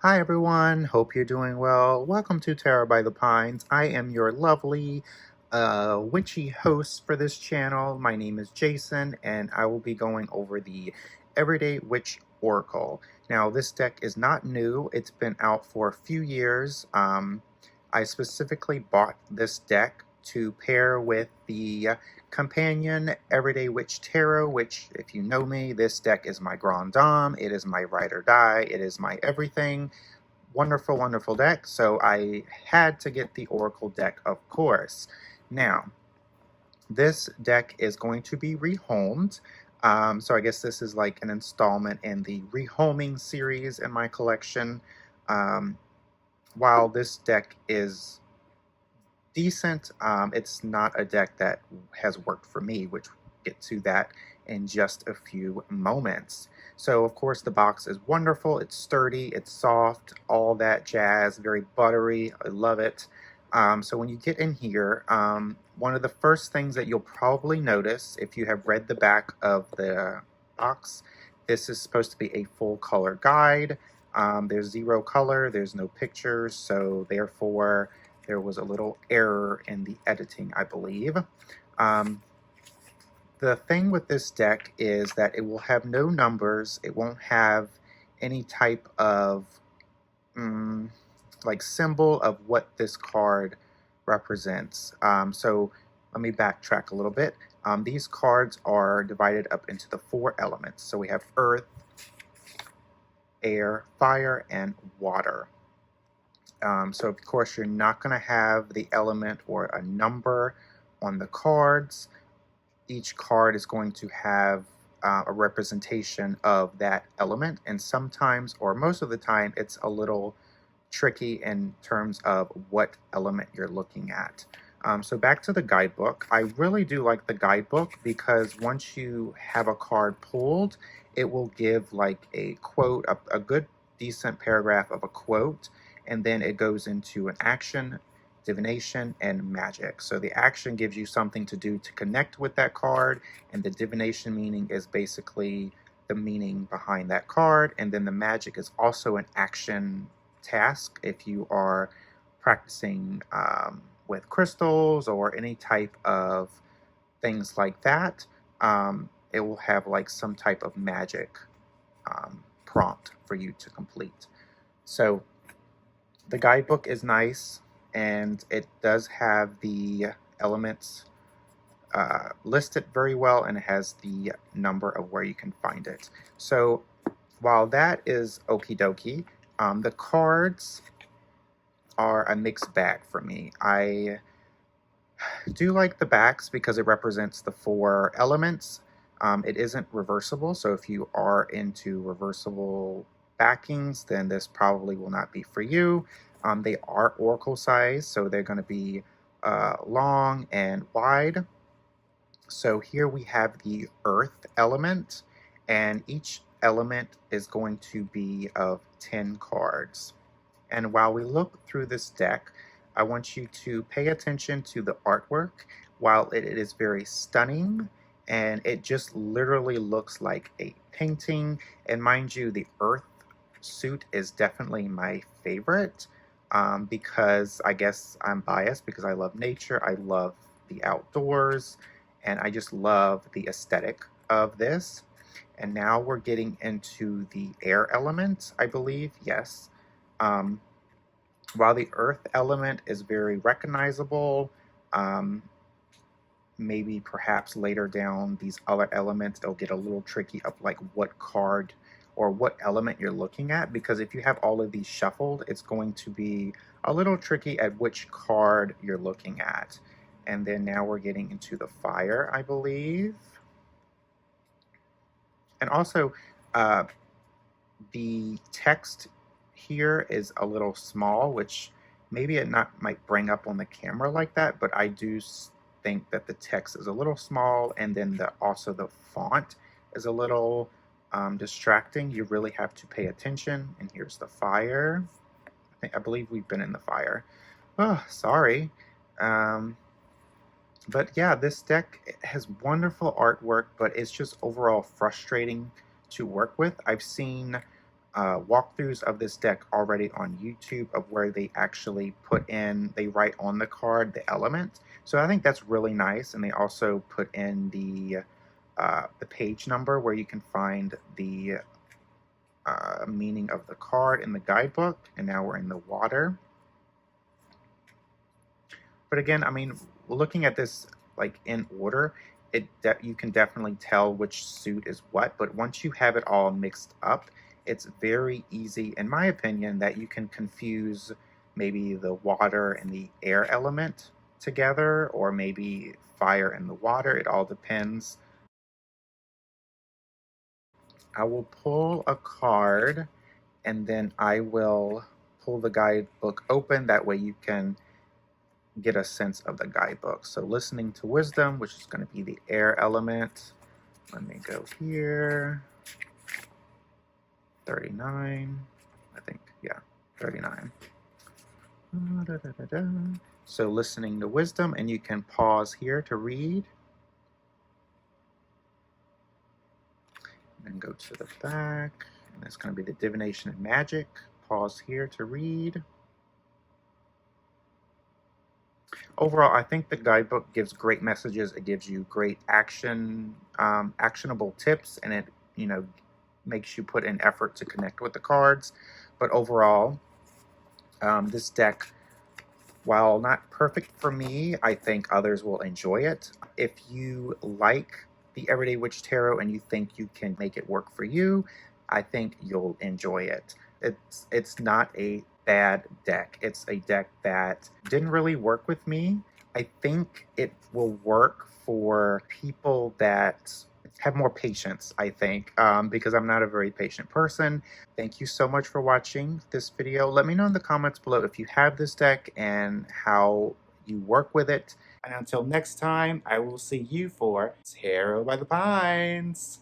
Hi everyone, hope you're doing well. Welcome to Terror by the Pines. I am your lovely, witchy host for this channel. My name is Jason, and I will be going over the Everyday Witch Oracle. Now, this deck is not new. It's been out for a few years. I specifically bought this deck to pair with the companion Everyday Witch Tarot, which, if you know me, this deck is my grand dame. It is my ride or die. It is my everything. Wonderful, wonderful deck. So I had to get the Oracle deck, of course. Now, this deck is going to be rehomed. So I guess this is like an installment in the rehoming series in my collection. Um, while this deck is decent, it's not a deck that has worked for me, which we'll get to that in just a few moments. So of course the box is wonderful, it's sturdy, it's soft, all that jazz, very buttery, I love it. So when you get in here, one of the first things that you'll probably notice if you have read the back of the box, this is supposed to be a full color guide. There's zero color, there's no pictures, so therefore there was a little error in the editing, I believe. The thing with this deck is that it will have no numbers. It won't have any type of like symbol of what this card represents. So let me backtrack a little bit. These cards are divided up into the 4 elements. So we have earth, air, fire, and water. So of course you're not going to have the element or a number on the cards. Each card is going to have a representation of that element, and sometimes, or most of the time, it's a little tricky in terms of what element you're looking at. So back to the guidebook. I really do like the guidebook because once you have a card pulled, it will give like a quote, a good decent paragraph of a quote, and then it goes into an action, divination, and magic. So the action gives you something to do to connect with that card, and the divination meaning is basically the meaning behind that card, and then the magic is also an action task if you are practicing with crystals or any type of things like that. It will have like some type of magic prompt for you to complete. So the guidebook is nice, and it does have the elements listed very well, and it has the number of where you can find it. So while that is okie dokie, the cards are a mixed bag for me. I do like the backs because it represents the 4 elements. It isn't reversible, so if you are into reversible backings, then this probably will not be for you. They are oracle size, so they're going to be long and wide. So here we have the earth element, and each element is going to be of 10 cards. And while we look through this deck, I want you to pay attention to the artwork. While it is very stunning, and it just literally looks like a painting, and mind you, the earth suit is definitely my favorite because I guess I'm biased because I love nature, I love the outdoors, and I just love the aesthetic of this. And now we're getting into the air element, I believe, yes. While the earth element is very recognizable, maybe perhaps later down these other elements, it'll get a little tricky of like what card or what element you're looking at, because if you have all of these shuffled, it's going to be a little tricky at which card you're looking at. And then now we're getting into the fire, I believe. And also, the text here is a little small, which maybe it not might bring up on the camera like that, but I do think that the text is a little small, and then also the font is a little distracting. You really have to pay attention. And here's the fire. I believe we've been in the fire. Oh, sorry. But yeah, this deck has wonderful artwork, but it's just overall frustrating to work with. I've seen walkthroughs of this deck already on YouTube of where they actually they write on the card the element. So I think that's really nice, and they also put in the page number where you can find the meaning of the card in the guidebook. And now we're in the water. But again, I mean, looking at this like in order, you can definitely tell which suit is what. But once you have it all mixed up, it's very easy, in my opinion, that you can confuse maybe the water and the air element together, or maybe fire and the water. It all depends. I will pull a card, and then I will pull the guidebook open. That way you can get a sense of the guidebook. So listening to wisdom, which is going to be the air element. Let me go here. 39, I think, yeah, 39. So listening to wisdom, and you can pause here to read. And then go to the back, and it's going to be the divination and magic. Pause here to read. Overall, I think the guidebook gives great messages. It gives you great actionable tips, and it, makes you put in effort to connect with the cards. But overall, this deck, while not perfect for me, I think others will enjoy it. If you like the Everyday Witch Tarot and you think you can make it work for you, I think you'll enjoy it. It's not a bad deck. It's a deck that didn't really work with me. I think it will work for people that have more patience, I think, because I'm not a very patient person. Thank you so much for watching this video. Let me know in the comments below if you have this deck and how you work with it. And until next time, I will see you for Tarot by the Pines.